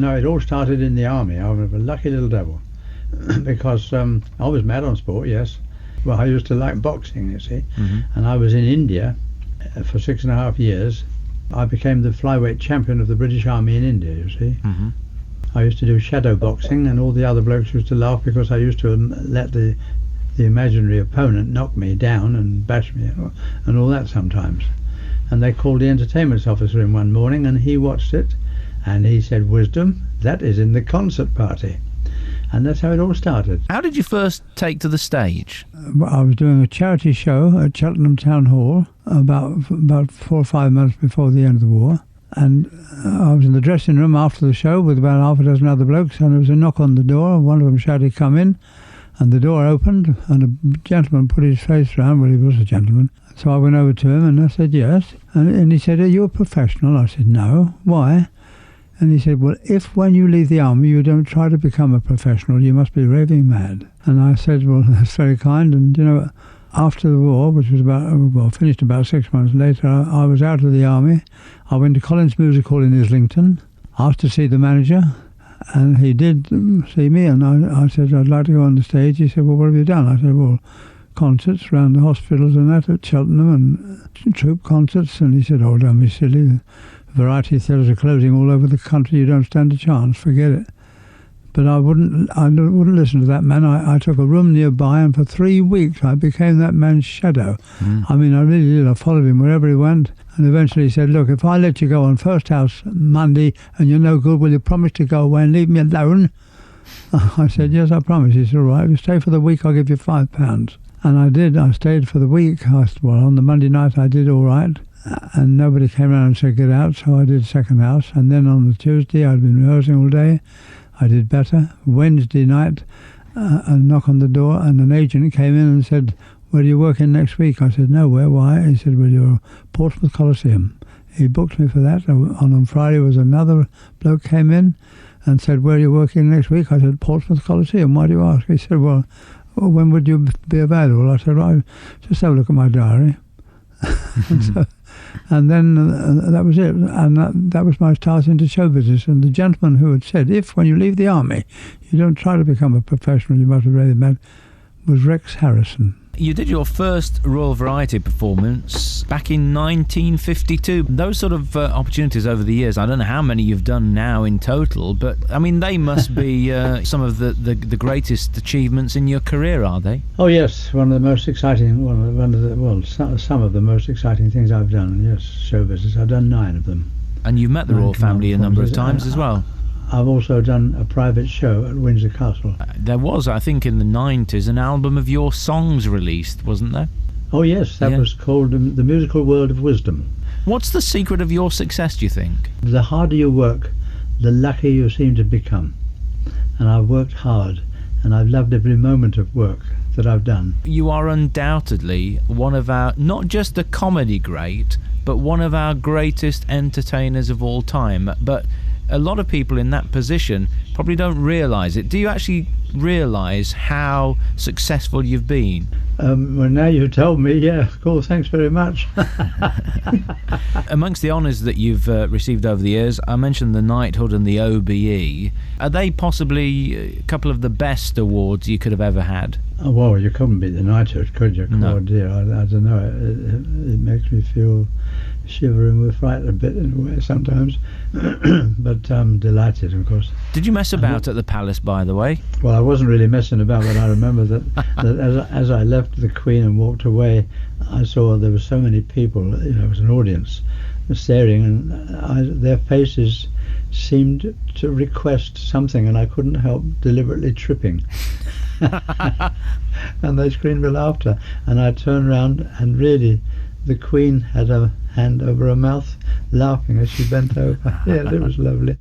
No, it all started in the army. I was a lucky little devil because I was mad on sport, yes. Well, I used to like boxing, you see, and I was in India for 6.5 years. I became the flyweight champion of the British Army in India, you see. I used to do shadow boxing, and all the other blokes used to laugh because I used to let the imaginary opponent knock me down and bash me and all that sometimes. And they called the entertainment officer in one morning, and he watched it, and he said, "Wisdom, that is in the concert party." And that's how it all started. How did you first take to the stage? I was doing a charity show at Cheltenham Town Hall about 4 or 5 months before the end of the war. And I was in the dressing room after the show with about half a dozen other blokes, and there was a knock on the door. One of them shouted, "Come in." And the door opened, and a gentleman put his face round. Well, he was a gentleman. So I went over to him, and I said, "Yes." And he said, "Are you a professional?" I said, "No." "Why?" And he said, "Well, if when you leave the army you don't try to become a professional, you must be raving mad." And I said, "Well, that's very kind." And, you know, after the war, which was finished about 6 months later, I was out of the army. I went to Collins Music Hall in Islington, asked to see the manager, and he did see me, and I said, "I'd like to go on the stage." He said, "Well, what have you done?" I said, "Well, concerts around the hospitals and that at Cheltenham, and troop concerts." And he said, "Oh, don't be silly. Variety theatres are closing all over the country. You don't stand a chance. Forget it." But I wouldn't listen to that man. I took a room nearby, and for 3 weeks I became that man's shadow. I mean, I really did. I followed him wherever he went, and eventually he said, "Look, if I let you go on First House Monday and you're no good, will you promise to go away and leave me alone?" I said, "Yes, I promise." He said, "All right, if you stay for the week, I'll give you £5. And I did. I stayed for the week. Well, on the Monday night I did all right, and nobody came around and said get out, so I did second house. And then on the Tuesday, I'd been rehearsing all day. I did better. Wednesday night, a knock on the door, and an agent came in and said, "Where are you working next week?" I said, "Nowhere." "Why?" He said, "Well, you're Portsmouth Coliseum." He booked me for that. On Friday was another bloke came in and said, "Where are you working next week?" I said, "Portsmouth Coliseum." "Why do you ask?" He said, "Well, when would you be available?" I said, "Well, just have a look at my diary." And then that was it. And that was my start into show business. And the gentleman who had said, "If when you leave the army, you don't try to become a professional, you must be really mad," was Rex Harrison. You did your first Royal Variety performance back in 1952. Those sort of opportunities over the years, I don't know how many you've done now in total, but I mean, they must be some of the greatest achievements in your career, are they? Oh yes, one of the most exciting, some of the most exciting things I've done. Yes, show business. I've done 9 of them. And you've met the royal family a number of times as well. I've also done a private show at Windsor Castle. There was, I think, in the 90s, an album of your songs released, wasn't there? Oh yes, that was called The Musical World of Wisdom. What's the secret of your success, do you think? The harder you work, the luckier you seem to become. And I've worked hard, and I've loved every moment of work that I've done. You are undoubtedly one of our, not just a comedy great, but one of our greatest entertainers of all time. But a lot of people in that position probably don't realise it. Do you actually realise how successful you've been? Well, now you've told me, yeah, cool, thanks very much. Amongst the honours that you've received over the years, I mentioned the knighthood and the OBE. Are they possibly a couple of the best awards you could have ever had? Oh, well, you couldn't beat the knighthood, could you? No. Oh dear, I don't know, it makes me feel shivering with fright a bit in a way sometimes, but I'm delighted, of course. Did you mess about at the palace, by the way? Well, I wasn't really messing about, but I remember that as I left the Queen and walked away, I saw there were so many people, you know, it was an audience staring, and their faces seemed to request something, and I couldn't help deliberately tripping. And they screamed with laughter, and I turned round, and really the Queen had a hand over her mouth laughing as she bent over. Yeah, it was lovely.